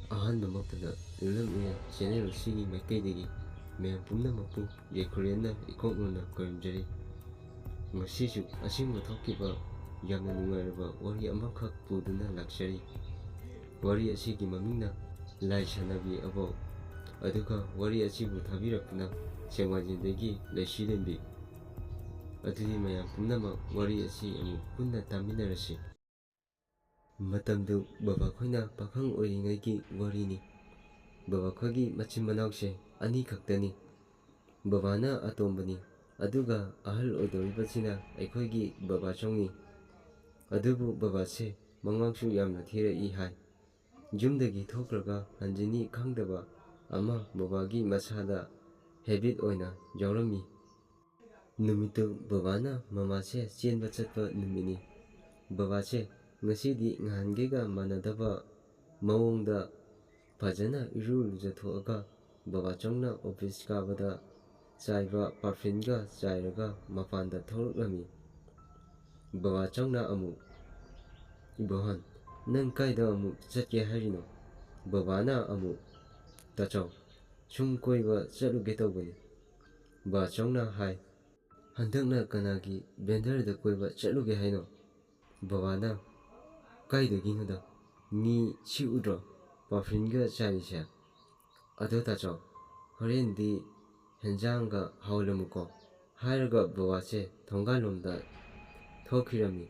ꯑꯍꯥꯟꯕꯃꯛꯇꯗ ꯂꯝꯑꯦ channel ꯑꯁꯤꯒꯤ ꯃꯥꯏꯀꯩꯗꯒꯤ ꯃꯌꯥꯝ ꯄꯨꯝꯅꯃꯛꯄꯨ ꯌꯥꯏꯐꯔꯦꯅ ꯏꯀꯣꯛꯅꯅ ꯈꯨꯔꯨꯝꯖꯔꯤ꯫ ꯉꯁꯤꯁꯨ ꯑꯁꯤꯒꯨꯝꯕ ꯊꯣꯛꯈꯤꯕ ꯌꯥꯝꯅ ꯅꯨꯡꯉꯥꯏꯔꯕ ꯋꯥꯔꯤ ꯑꯃꯈꯛ ꯄꯨꯗꯨꯅ ꯂꯥꯛꯆꯔꯤ꯫ ꯋꯥꯔꯤ ꯑꯁꯤꯒꯤ ꯃꯃꯤꯡꯅ ꯂꯥꯏ ꯁꯥꯟꯅꯕꯤ ꯑꯕꯣꯛ, ꯑꯗꯨꯒ ꯋꯥꯔꯤ ꯑꯁꯤꯕꯨ ꯊꯥꯕꯤꯔꯛꯄꯅ ꯁꯦꯛꯃꯥꯏꯖꯤꯟꯗꯒꯤ ꯂꯩꯁꯤꯔꯦꯝꯕꯤ꯫ ꯑꯗꯨꯗꯤ ꯃꯌꯥꯝ ꯄꯨꯝꯅꯃꯛ ꯋꯥꯔꯤ ꯑꯁꯤ ꯑꯃꯨꯛ ꯄꯨꯟꯅ ꯇꯥꯃꯤꯟꯅꯔꯁꯤ꯫ ꯃꯇꯝꯗꯨ ꯕꯕꯥꯈꯣꯏꯅ ꯄꯥꯈꯪ ꯑꯣꯏꯔꯤꯉꯩꯒꯤ ꯋꯥꯔꯤꯅꯤ꯫ ꯕꯕꯥꯈꯣꯏꯒꯤ ꯃꯆꯤꯟ ꯃꯅꯥꯎꯁꯦ ꯑꯅꯤ ꯈꯛꯇꯅꯤ꯫ ꯕꯕꯥꯅ ꯑꯇꯣꯝꯕꯅꯤ, ꯑꯗꯨꯒ ꯑꯍꯜ ꯑꯣꯏꯗꯧꯔꯤꯕꯁꯤꯅ ꯑꯩꯈꯣꯏꯒꯤ ꯕꯕꯥꯆꯧꯅꯤ꯫ ꯑꯗꯨꯕꯨ ꯕꯕꯥꯁꯦ ꯃꯉꯥꯎꯁꯨ ꯌꯥꯝꯅ ꯊꯤꯔꯛꯏ ꯍꯥꯏ꯫ ꯌꯨꯝꯗꯒꯤ ꯊꯣꯛꯈ꯭ꯔꯒ ꯍꯟꯖꯤꯅꯤ ꯈꯪꯗꯕ ꯑꯃ ꯕꯕꯥꯒꯤ ꯃꯁꯥꯗ ꯍꯦꯕꯤꯠ ꯑꯣꯏꯅ ꯌꯥꯎꯔꯝꯃꯤ꯫ ꯅꯨꯃꯤꯠꯇꯨ ꯕꯕꯥꯅ ꯃꯃꯥꯁꯦ ꯆꯦꯟꯕ ꯆꯠꯄ ꯅꯨꯃꯤꯠꯅꯤ꯫ ꯕꯕꯥꯁꯦ ꯉꯁꯤꯗꯤ ꯅꯍꯥꯟꯈꯩꯒ ꯃꯥꯟꯅꯗꯕ ꯃꯑꯣꯡꯗ ꯐꯖꯅ ꯏꯔꯨ ꯂꯨꯖꯊꯣꯛꯑꯒ ꯕꯕꯥꯆꯧꯅ ꯑꯣꯐꯤꯁ ꯀꯥꯕꯗ ꯆꯥꯏꯕ ꯄꯥꯔꯐ꯭ꯌꯨꯝꯒ ꯆꯥꯏꯔꯒ ꯃꯄꯥꯟꯗ ꯊꯣꯛꯂꯛꯂꯝꯃꯤ꯫ ꯕꯕꯥꯆꯧꯅ ꯑꯃꯨꯛ, "ꯏꯕꯣꯍꯟ, ꯅꯪ ꯀꯥꯏꯗ ꯑꯃꯨꯛ ꯆꯠꯀꯦ ꯍꯥꯏꯔꯤꯅꯣ?" ꯕꯕꯥꯅ ꯑꯃꯨꯛ, "ꯇꯥꯆꯧ, ꯁꯨꯝ ꯀꯣꯏꯕ ꯆꯠꯂꯨꯒꯦ ꯇꯧꯕꯅꯤ." ꯕꯥꯆꯧꯅ ꯍꯥꯏ, "ꯍꯟꯗꯛꯅ ꯀꯅꯥꯒꯤ ꯕꯦꯟꯗꯔꯗ ꯀꯣꯏꯕ ꯆꯠꯂꯨꯒꯦ ꯍꯥꯏꯅꯣ?" ꯕꯕꯥꯅ, "ꯀꯥꯏꯗꯒꯤꯅꯣꯗ, ꯃꯤ ꯁꯤ ꯎꯗ꯭ꯔꯣ, ꯄꯥꯔꯐ꯭ꯌꯨꯝꯒ ꯆꯥꯏꯔꯤꯁꯦ? ꯑꯗꯣ ꯇꯥꯆꯧ, ꯍꯣꯔꯦꯟꯗꯤ ꯍꯦꯟꯖꯥꯡꯒ ꯍꯥꯎꯍꯜꯂꯝꯃꯨꯀꯣ." ꯍꯥꯏꯔꯒ ꯕꯕꯥꯁꯦ ꯊꯣꯡꯒꯥꯜꯂꯣꯝꯗ ꯊꯣꯛꯈꯤꯔꯝꯃꯤ꯫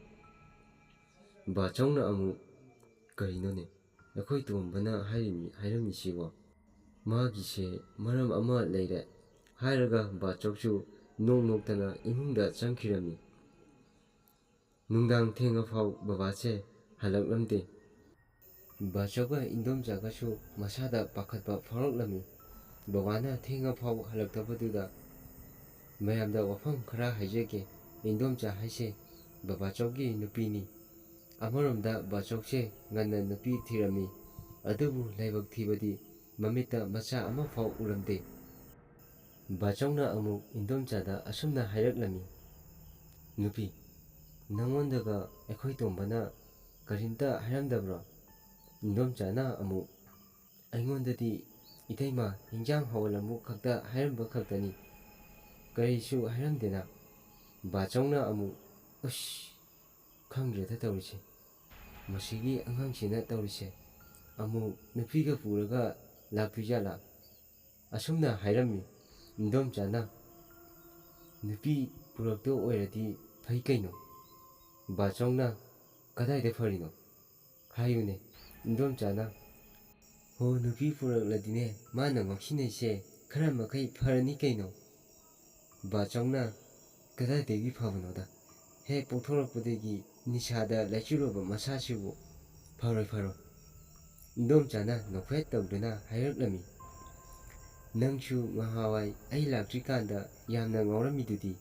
ꯕꯥꯆꯧꯅ ꯑꯃꯨꯛ, "ꯀꯔꯤꯅꯣꯅꯦ ꯑꯩꯈꯣꯏ ꯇꯣꯝꯕꯅ ꯍꯥꯏꯔꯝꯃꯤꯁꯤꯕꯣ? ꯃꯥꯒꯤꯁꯦ ꯃꯔꯝ ꯑꯃ ꯂꯩꯔꯦ." ꯍꯥꯏꯔꯒ ꯕꯥꯆꯧꯁꯨ ꯅꯣꯛ ꯅꯣꯛꯇꯅ ꯏꯃꯨꯡꯗ ꯆꯪꯈꯤꯔꯝꯃꯤ꯫ ꯅꯨꯡꯗꯥꯡ ꯊꯦꯡꯉꯐꯥꯎ ꯕꯕꯥꯁꯦ ꯍꯜꯂꯛꯂꯝꯗꯦ꯫ ꯕꯥꯆꯧꯒ ꯏꯟꯗꯣꯝꯆꯥꯒꯁꯨ ꯃꯁꯥꯗ ꯄꯥꯈꯠꯄ ꯐꯥꯎꯔꯛꯂꯝꯃꯤ꯫ ꯕꯕꯥꯅ ꯊꯦꯡꯉꯐꯥꯎ ꯍꯜꯂꯛꯇꯕꯗꯨꯗ ꯃꯌꯥꯝꯗ ꯋꯥꯐꯝ ꯈꯔ ꯍꯥꯏꯖꯒꯦ꯫ ꯏꯟꯗꯣꯝꯆꯥ ꯍꯥꯏꯁꯦ ꯕꯕꯥꯆꯧꯒꯤ ꯅꯨꯄꯤꯅꯤ꯫ ꯑꯃꯔꯣꯝꯗ ꯕꯥꯆꯧꯁꯦ ꯉꯟꯅ ꯅꯨꯄꯤ ꯊꯤꯔꯝꯃꯤ, ꯑꯗꯨꯕꯨ ꯂꯥꯏꯕꯛ ꯊꯤꯕꯗꯤ ꯃꯃꯤꯠꯇ ꯃꯆꯥ ꯑꯃꯐꯥꯎ ꯎꯔꯝꯗꯦ꯫ ꯕꯥꯆꯧꯅ ꯑꯃꯨꯛ ꯏꯟꯗꯣꯝꯆꯥꯗ ꯑꯁꯨꯝꯅ ꯍꯥꯏꯔꯛꯂꯝꯃꯤ, "ꯅꯨꯄꯤ, ꯅꯉꯣꯟꯗꯒ ꯑꯩꯈꯣꯏ ꯇꯣꯝꯕꯅ ꯀꯔꯤꯝꯇ ꯍꯥꯏꯔꯝꯗꯕ꯭ꯔꯣ?" ꯏꯟꯗꯣꯝꯆꯥꯅ ꯑꯃꯨꯛ, "ꯑꯩꯉꯣꯟꯗꯗꯤ ꯏꯇꯩꯃ ꯍꯤꯟꯖꯥꯡ ꯍꯥꯎꯍꯜꯂꯝꯃꯨ ꯈꯛꯇ ꯍꯥꯏꯔꯝꯕ ꯈꯛꯇꯅꯤ, ꯀꯔꯤꯁꯨ ꯍꯥꯏꯔꯝꯗꯦꯅ." ꯕꯥꯆꯧꯅ ꯑꯃꯨꯛ, "ꯎꯁ, ꯈꯪꯗ꯭ꯔꯦꯗ ꯇꯧꯔꯤꯁꯦ, ꯃꯁꯤꯒꯤ ꯑꯉꯥꯡꯁꯤꯅ ꯇꯧꯔꯤꯁꯦ, ꯑꯃꯨꯛ ꯅꯨꯄꯤꯒ ꯄꯨꯔꯒ ꯂꯥꯛꯇꯣꯏꯖꯥꯠꯂꯥ?" ꯑꯁꯨꯝꯅ ꯍꯥꯏꯔꯝꯃꯤ꯫ ꯏꯟꯗꯣꯝꯆꯥꯅ, "ꯅꯨꯄꯤ ꯄꯨꯔꯛꯇꯧ ꯑꯣꯏꯔꯗꯤ ꯐꯩ ꯀꯩꯅꯣ." ꯕꯥꯆꯧꯅ, "ꯀꯗꯥꯏꯗ ꯐꯔꯤꯅꯣ? ꯍꯥꯏꯌꯨꯅꯦ." ꯏꯟꯗꯣꯝꯆꯥꯅ, "ꯍꯣ, ꯅꯨꯄꯤ ꯄꯨꯔꯛꯂꯗꯤꯅꯦ ꯃꯥꯅ ꯉꯥꯎꯁꯤꯟꯅꯩꯁꯦ ꯈꯔ ꯃꯈꯩ ꯐꯔꯅꯤ ꯀꯩꯅꯣ." ꯕꯥꯆꯧꯅ, "ꯀꯗꯥꯏꯗꯒꯤ ꯐꯕꯅꯣꯗ, ꯍꯦꯛ ꯄꯣꯛꯊꯣꯔꯛꯄꯗꯒꯤ ꯅꯤꯁꯥꯗ ꯂꯥꯏꯆꯨꯔꯕ ꯃꯁꯥꯁꯤꯕꯨ, ꯐꯔꯣꯏ ꯐꯔꯣꯏ." ꯏꯟꯗꯣꯝꯆꯥꯅ ꯅꯣꯛꯐꯦꯠ ꯇꯧꯗꯨꯅ ꯍꯥꯏꯔꯛꯂꯝꯃꯤ, "ꯅꯪꯁꯨ ꯉꯍꯥꯟꯋꯥꯏ ꯑꯩ ꯂꯥꯛꯇ꯭ꯔꯤꯀꯥꯟꯗ ꯌꯥꯝꯅ ꯉꯥꯎꯔꯝꯃꯤꯗꯨꯗꯤ,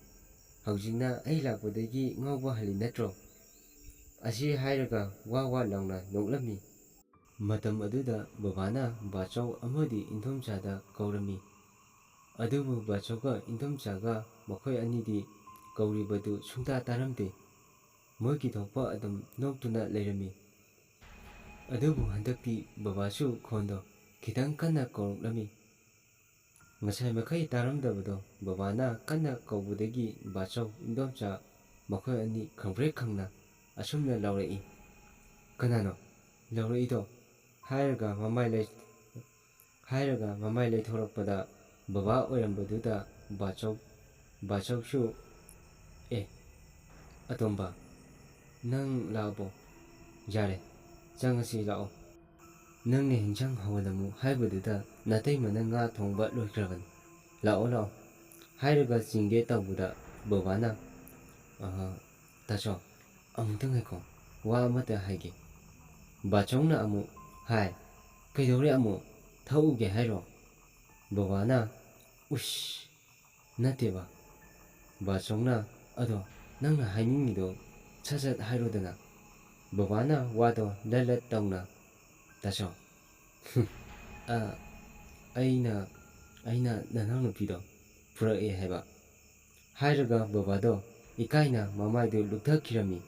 ꯍꯧꯖꯤꯛꯅ ꯑꯩ ꯂꯥꯛꯄꯗꯒꯤ ꯉꯥꯎꯕ ꯍꯜꯂꯤ ꯅꯠꯇ꯭ꯔꯣ?" ꯑꯁꯤ ꯍꯥꯏꯔꯒ ꯋꯥ ꯋꯥ ꯂꯥꯎꯅ ꯅꯣꯛꯂꯝꯃꯤ꯫ ꯃꯇꯝ ꯑꯗꯨꯗ ꯕꯕꯥꯅ ꯕꯥꯆꯧ ꯑꯃꯗꯤ ꯏꯟꯗꯣꯝꯆꯥꯗ ꯀꯧꯔꯝꯃꯤ꯫ ꯑꯗꯨꯕꯨ ꯕꯥꯆꯧꯒ ꯏꯟꯗꯣꯝꯆꯥꯒ ꯃꯈꯣꯏ ꯑꯅꯤꯗꯤ ꯀꯧꯔꯤꯕꯗꯨ ꯁꯨꯡꯇꯥ ꯇꯥꯔꯝꯗꯦ꯫ ꯃꯣꯏꯒꯤ ꯊꯣꯛꯄ ꯑꯗꯨꯝ ꯅꯣꯛꯇꯨꯅ ꯂꯩꯔꯝꯃꯤ꯫ ꯑꯗꯨꯕꯨ ꯍꯟꯗꯛꯇꯤ ꯕꯕꯥꯁꯨ ꯈꯣꯟꯗꯣ ꯈꯤꯇꯪ ꯀꯟꯅ ꯀꯧꯔꯛꯂꯝꯃꯤ꯫ ꯉꯁꯥꯏ ꯃꯈꯩ ꯇꯥꯔꯝꯗꯕꯗꯣ ꯕꯕꯥꯅ ꯀꯟꯅ ꯀꯧꯕꯗꯒꯤ ꯕꯥꯆꯧ ꯏꯟꯗꯣꯝꯆꯥ ꯃꯈꯣꯏ ꯑꯅꯤ ꯈꯪꯄ꯭ꯔꯦꯛ ꯈꯪꯅ ꯑꯁꯨꯝꯅ ꯂꯥꯎꯔꯛꯏ, "ꯀꯅꯥꯅꯣ ꯂꯥꯎꯔꯛꯏꯗꯣ?" ꯍꯥꯏꯔꯒ ꯃꯃꯥꯏ ꯂꯩꯊꯣꯔꯛꯄꯗ ꯕꯕꯥ ꯑꯣꯏꯔꯝꯕꯗꯨꯗ ꯕꯥꯆꯧꯁꯨ, "ꯑꯦ ꯑꯇꯣꯝꯕ, ꯅꯪ ꯂꯥꯛꯑꯕꯣ? ꯌꯥꯔꯦ, ꯆꯪꯉꯁꯤ ꯂꯥꯛꯑꯣ. ꯅꯪꯅ ꯍꯤꯟꯖꯥꯡ ꯍꯥꯎꯍꯜꯂꯝꯃꯨ ꯍꯥꯏꯕꯗꯨꯗ ꯅꯥꯇꯩꯃꯅ ꯉꯥ ꯊꯣꯡꯕ ꯂꯣꯏꯈ꯭ꯔꯕꯅꯤ. ꯂꯥꯛꯑꯣ ꯂꯥꯛꯑꯣ." ꯍꯥꯏꯔꯒ ꯆꯤꯡꯒꯦ ꯇꯧꯕꯗ ꯕꯕꯥꯅ, "ꯇꯥꯆꯧ, ꯑꯃꯨꯛꯇ ꯉꯥꯏꯈꯣ, ꯋꯥ ꯑꯃꯇ ꯍꯥꯏꯒꯦ." ꯕꯥꯆꯧꯅ ꯑꯃꯨꯛ ꯍꯥꯏ, "ꯀꯩꯗꯧꯔꯦ ꯑꯃꯨꯛ, ꯊꯛꯎꯒꯦ ꯍꯥꯏꯔꯣ?" ꯕꯕꯥꯅ, "ꯎꯁ, ꯅꯠꯇꯦꯕ." ꯕꯥꯆꯧꯅ, "ꯑꯗꯣ ꯅꯪꯅ ꯍꯥꯏꯅꯤꯡꯉꯤꯗꯣ ꯁꯠ ꯁꯠ ꯍꯥꯏꯔꯣꯗꯅ." ꯕꯕꯥꯅ ꯋꯥꯗꯣ ꯂꯠ ꯂꯠ ꯇꯧꯅ, "ꯇꯥꯆꯧ, ꯑꯩꯅ ꯅꯅꯥꯎꯅꯨꯄꯤꯗꯣ ꯄꯨꯔꯛꯑꯦ ꯍꯥꯏꯕ." ꯍꯥꯏꯔꯒ ꯕꯕꯥꯗꯣ ꯏꯀꯥꯏꯅ ꯃꯃꯥꯏꯗꯨ ꯂꯨꯞꯊꯈꯤꯔꯝꯃꯤ꯫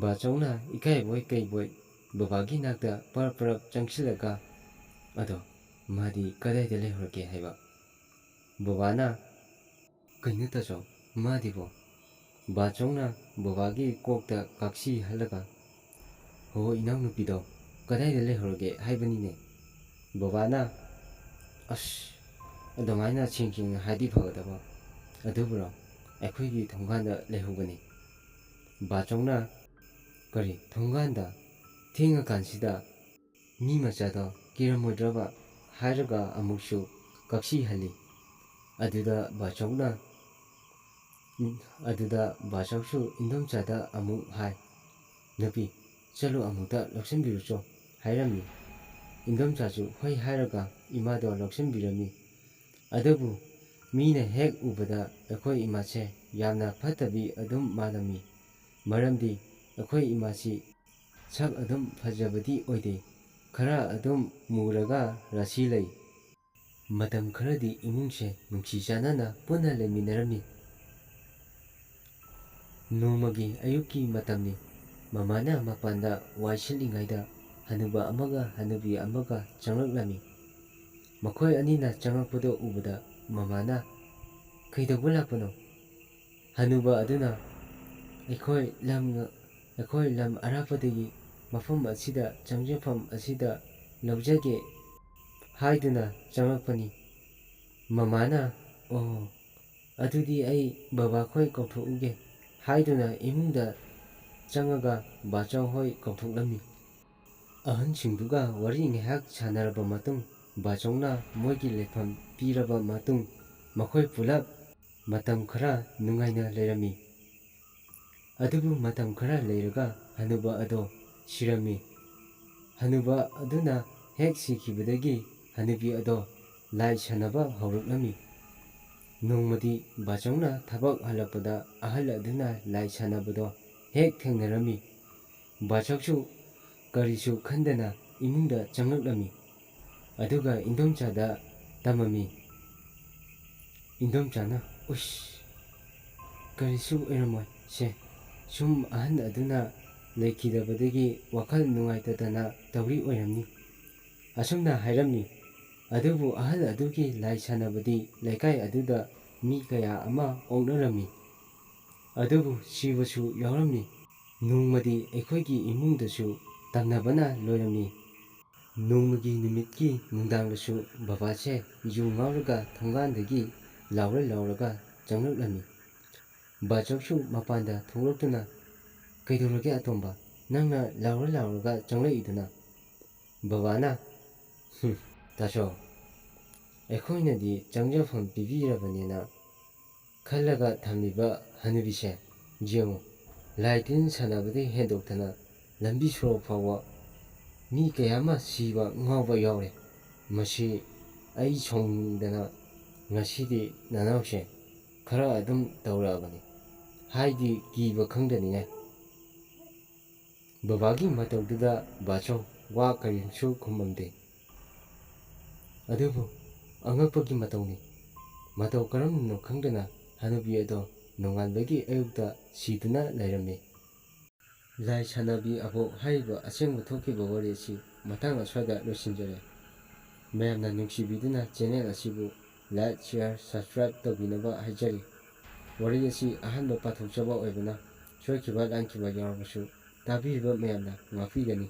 ꯕꯥꯆꯧꯅ ꯏꯀꯥꯏꯕꯣꯏ ꯀꯩꯕꯣꯏ ꯕꯕꯥꯒꯤ ꯅꯥꯛꯇ ꯄꯔꯞ ꯆꯪꯁꯤꯜꯂꯒ ꯑꯗꯣ ꯃꯥꯗꯤ ꯀꯗꯥꯏꯗ ꯂꯩꯍꯧꯔꯒꯦ ꯍꯥꯏꯕ꯫ ꯕꯕꯥꯅ ꯀꯩꯅꯣ ꯇꯥꯆꯧ ꯃꯥꯗꯤꯕꯣ? ꯕꯥꯆꯧꯅ ꯕꯕꯥꯒꯤ ꯀꯣꯛꯇ ꯀꯥꯛꯁꯤ ꯍꯜꯂꯒ ꯍꯣ ꯏꯅꯥꯎꯅꯨꯄꯤꯗꯣ ꯀꯗꯥꯏꯗ ꯂꯩꯍꯧꯔꯒꯦ ꯍꯥꯏꯕꯅꯤꯅꯦ꯫ ꯕꯕꯥꯅ ꯑꯁ ꯑꯗꯨꯃꯥꯏꯅ ꯁꯦꯡ ꯍꯥꯏꯗꯤ ꯐꯒꯗꯕ, ꯑꯗꯨꯕꯨꯔꯣ ꯑꯩꯈꯣꯏꯒꯤ ꯊꯣꯡꯒꯥꯟꯗ ꯂꯩꯍꯧꯕꯅꯤ꯫ ꯕꯥꯆꯧꯅ ꯀꯔꯤ ꯊꯣꯡꯒꯥꯟꯗ ꯊꯦꯡꯉꯀꯥꯟꯁꯤꯗ ꯃꯤ ꯃꯆꯥꯗꯣ ꯀꯤꯔꯝꯃꯣꯏꯗ꯭ꯔꯕ ꯍꯥꯏꯔꯒ ꯑꯃꯨꯛꯁꯨ ꯀꯥꯛꯁꯤ ꯍꯜꯂꯤ꯫ ꯑꯗꯨꯗ ꯕꯥꯆꯧꯁꯨ ꯏꯟꯗꯣꯝꯆꯥꯗ ꯑꯃꯨꯛ ꯍꯥꯏ, ꯅꯨꯄꯤ ꯆꯠꯂꯣ ꯑꯃꯨꯛꯇ ꯂꯧꯁꯤꯟꯕꯤꯔꯨꯆꯣ ꯍꯥꯏꯔꯝꯃꯤ꯫ ꯏꯟꯗꯣꯝꯆꯥꯁꯨ ꯍꯣꯏ ꯍꯥꯏꯔꯒ ꯏꯃꯥꯗꯣ ꯂꯧꯁꯤꯟꯕꯤꯔꯝꯃꯤ꯫ ꯑꯗꯨꯕꯨ ꯃꯤꯅ ꯍꯦꯛ ꯎꯕꯗ ꯑꯩꯈꯣꯏ ꯏꯃꯥꯁꯦ ꯌꯥꯝꯅ ꯐꯠꯇꯕꯤ ꯑꯗꯨꯝ ꯃꯥꯜꯂꯝꯃꯤ꯫ ꯃꯔꯝꯗꯤ ꯑꯩꯈꯣꯏ ꯏꯃꯥꯁꯤ ꯁꯛ ꯑꯗꯨꯝ ꯐꯖꯕꯗꯤ ꯑꯣꯏꯗꯦ, ꯈꯔ ꯑꯗꯨꯝ ꯃꯨꯔꯒ ꯔꯥꯁꯤ ꯂꯩ꯫ ꯃꯇꯝ ꯈꯔꯗꯤ ꯏꯃꯨꯡꯁꯦ ꯅꯨꯡꯁꯤ ꯆꯥꯟꯅꯅ ꯄꯨꯟꯅ ꯂꯩꯃꯤꯟꯅꯔꯝꯃꯤ꯫ ꯅꯣꯡꯃꯒꯤ ꯑꯌꯨꯛꯀꯤ ꯃꯇꯝꯅꯤ꯫ ꯃꯃꯥꯅ ꯃꯄꯥꯟꯗ ꯋꯥꯏ ꯁꯤꯠꯂꯤꯉꯩꯗ ꯍꯅꯨꯕ ꯑꯃꯒ ꯍꯅꯨꯕꯤ ꯑꯃꯒ ꯆꯪꯂꯛꯂꯝꯃꯤ꯫ ꯃꯈꯣꯏ ꯑꯅꯤꯅ ꯆꯪꯂꯛꯄꯗꯨ ꯎꯕꯗ ꯃꯃꯥꯅ ꯀꯩꯗꯧꯕ ꯂꯥꯛꯄꯅꯣ? ꯍꯅꯨꯕ ꯑꯗꯨꯅ ꯑꯩꯈꯣꯏ ꯂꯝ ꯑꯔꯥꯞꯄꯗꯒꯤ ꯃꯐꯝ ꯑꯁꯤꯗ ꯆꯪꯖꯐꯝ ꯑꯁꯤꯗ ꯂꯧꯖꯒꯦ ꯍꯥꯏꯗꯨꯅ ꯆꯪꯂꯛꯄꯅꯤ꯫ ꯃꯃꯥꯅ ꯑꯣ ꯑꯗꯨꯗꯤ ꯑꯩ ꯕꯕꯥꯈꯣꯏ ꯀꯧꯊꯣꯛꯎꯒꯦ ꯍꯥꯏꯗꯨꯅ ꯏꯃꯨꯡꯗ ꯆꯪꯉꯒ ꯕꯥꯆꯧ ꯍꯣꯏ ꯀꯧꯊꯣꯛꯂꯝꯃꯤ꯫ ꯑꯍꯟꯁꯤꯡꯗꯨꯒ ꯋꯥꯔꯤ ꯉꯥꯏꯍꯥꯛ ꯁꯥꯟꯅꯔꯕ ꯃꯇꯨꯡ ꯕꯥꯆꯧꯅ ꯃꯣꯏꯒꯤ ꯂꯩꯐꯝ ꯄꯤꯔꯕ ꯃꯇꯨꯡ ꯃꯈꯣꯏ ꯄꯨꯂꯞ ꯃꯇꯝ ꯈꯔ ꯅꯨꯡꯉꯥꯏꯅ ꯂꯩꯔꯝꯃꯤ꯫ ꯑꯗꯨꯕꯨ ꯃꯇꯝ ꯈꯔ ꯂꯩꯔꯒ ꯍꯅꯨꯕ ꯑꯗꯣ ꯁꯤꯔꯝꯃꯤ꯫ ꯍꯅꯨꯕ ꯑꯗꯨꯅ ꯍꯦꯛ ꯁꯤꯈꯤꯕꯗꯒꯤ ꯍꯅꯨꯕꯤ ꯑꯗꯣ ꯂꯥꯏ ꯁꯥꯟꯅꯕ ꯍꯧꯔꯛꯂꯝꯃꯤ꯫ ꯅꯣꯡꯃꯗꯤ ꯕꯥꯆꯧꯅ ꯊꯕꯛ ꯍꯜꯂꯛꯄꯗ ꯑꯍꯜ ꯑꯗꯨꯅ ꯂꯥꯏ ꯁꯥꯟꯅꯕꯗꯣ ꯍꯦꯛ ꯊꯦꯡꯅꯔꯝꯃꯤ꯫ ꯕꯥꯆꯧꯁꯨ ꯀꯔꯤꯁꯨ ꯈꯟꯗꯅ ꯏꯃꯨꯡꯗ ꯆꯪꯂꯛꯂꯝꯃꯤ꯫ ꯑꯗꯨꯒ ꯏꯟꯗꯣꯝꯆꯥꯗ ꯇꯝꯃꯝꯃꯤ꯫ ꯏꯟꯗꯣꯝꯆꯥꯅ ꯎꯁ ꯀꯔꯤꯁꯨ ꯑꯣꯏꯔꯝꯃꯣꯏ ꯁꯦ, ꯁꯨꯝ ꯑꯍꯟ ꯑꯗꯨꯅ ꯂꯩꯈꯤꯗꯕꯗꯒꯤ ꯋꯥꯈꯜ ꯅꯨꯡꯉꯥꯏꯇꯗꯅ ꯇꯧꯔꯤ ꯑꯣꯏꯔꯝꯅꯤ ꯑꯁꯨꯝꯅ ꯍꯥꯏꯔꯝꯃꯤ꯫ ꯑꯗꯨꯕꯨ ꯑꯍꯜ ꯑꯗꯨꯒꯤ ꯂꯥꯏ ꯁꯥꯟꯅꯕꯗꯤ ꯂꯩꯀꯥꯏ ꯑꯗꯨꯗ ꯃꯤ ꯀꯌꯥ ꯑꯃ ꯑꯣꯛꯅꯔꯝꯃꯤ, ꯑꯗꯨꯕꯨ ꯁꯤꯕꯁꯨ ꯌꯥꯎꯔꯝꯃꯤ꯫ ꯅꯣꯡꯃꯗꯤ ꯑꯩꯈꯣꯏꯒꯤ ꯏꯃꯨꯡꯗꯁꯨ ꯇꯝꯅꯕꯅ ꯂꯣꯏꯔꯝꯃꯤ꯫ ꯅꯣꯡꯃꯒꯤ ꯅꯨꯃꯤꯠꯀꯤ ꯅꯨꯡꯗꯥꯡꯗꯁꯨ ꯕꯕꯥꯁꯦ ꯌꯨ ꯉꯥꯎꯔꯒ ꯊꯣꯡꯒꯥꯟꯗꯒꯤ ꯂꯥꯎꯔꯒ ꯆꯪꯂꯛꯂꯝꯃꯤ꯫ ꯕꯥꯆꯧꯁꯨ ꯃꯄꯥꯟꯗ ꯊꯣꯛꯂꯛꯇꯨꯅ ꯀꯩꯗꯧꯔꯒꯦ ꯑꯇꯣꯝꯕ, ꯅꯪꯅ ꯂꯥꯎꯔꯒ ꯆꯪꯂꯛꯏꯗꯨꯅ? ꯕꯕꯥꯅ ꯇꯥꯆꯧ ꯑꯩꯈꯣꯏꯅꯗꯤ ꯆꯪꯖꯐꯝ ꯄꯤꯕꯤꯔꯕꯅꯦꯅ ꯈꯜꯂꯒ ꯊꯝꯂꯤꯕ ꯍꯅꯨꯕꯤꯁꯦ ꯌꯦꯡꯉꯨ, ꯂꯥꯏ ꯇꯤꯟ ꯁꯥꯟꯅꯕꯗꯒꯤ ꯍꯦꯟꯗꯣꯛꯇꯅ ꯂꯝꯕꯤ ꯁꯣꯔꯣꯛ ꯐꯥꯎꯕ ꯃꯤ ꯀꯌꯥ ꯑꯃ ꯁꯤꯕ ꯉꯥꯎꯕ ꯌꯥꯎꯔꯦ꯫ ꯃꯁꯤ ꯑꯩ ꯁꯥꯎꯅꯤꯡꯗꯅ ꯉꯁꯤꯗꯤ ꯅꯅꯥꯎꯁꯦ ꯈꯔ ꯑꯗꯨꯝ ꯇꯧꯔꯛꯑꯕꯅꯤ, ꯍꯥꯏꯗꯤ ꯀꯤꯕ ꯈꯪꯗꯅꯤꯡꯉꯥꯏ꯫ ꯕꯕꯥꯒꯤ ꯃꯇꯧꯗꯨꯗ ꯕꯥꯆꯧ ꯋꯥ ꯀꯔꯤꯝꯁꯨ ꯈꯨꯝꯃꯝꯗꯦ꯫ ꯑꯗꯨꯕꯨ ꯑꯉꯛꯄꯒꯤ ꯃꯇꯧꯅꯤ, ꯃꯇꯧ ꯀꯔꯝꯅꯅꯣ ꯈꯪꯗꯅ ꯍꯅꯨꯕꯤ ꯑꯗꯣ ꯅꯣꯡꯉꯥꯟꯕꯒꯤ ꯑꯌꯨꯛꯇ ꯁꯤꯗꯨꯅ ꯂꯩꯔꯝꯃꯤ꯫ ꯂꯥꯏ ꯁꯥꯟꯅꯕꯤ ꯑꯕꯣꯛ ꯍꯥꯏꯔꯤꯕ ꯑꯁꯦꯡꯕ ꯊꯣꯛꯈꯤꯕ ꯋꯥꯔꯤ ꯑꯁꯤ ꯃꯇꯥꯡ ꯑꯁ꯭ꯋꯥꯏꯗ ꯂꯣꯏꯁꯤꯟꯖꯔꯦ꯫ ꯃꯌꯥꯝꯅ ꯅꯨꯡꯁꯤꯕꯤꯗꯨꯅ ꯆꯦꯅꯦꯜ ꯑꯁꯤꯕꯨ ꯂꯥꯏꯛ, ꯁꯤꯌꯔ, ꯁꯕꯁꯀ꯭ꯔꯥꯏꯕ ꯇꯧꯕꯤꯅꯕ ꯍꯥꯏꯖꯔꯤ꯫ ꯋꯥꯔꯤ ꯑꯁꯤ ꯑꯍꯥꯟꯕ ꯄꯥꯊꯣꯛꯆꯕ ꯑꯣꯏꯕꯅ ꯁꯣꯏꯈꯤꯕ ꯂꯥꯟꯈꯤꯕ ꯌꯥꯎꯔꯕꯁꯨ ꯇꯥꯕꯤꯔꯤꯕ ꯃꯌꯥꯝꯅ ꯉꯥꯛꯄꯤꯒꯅꯤ꯫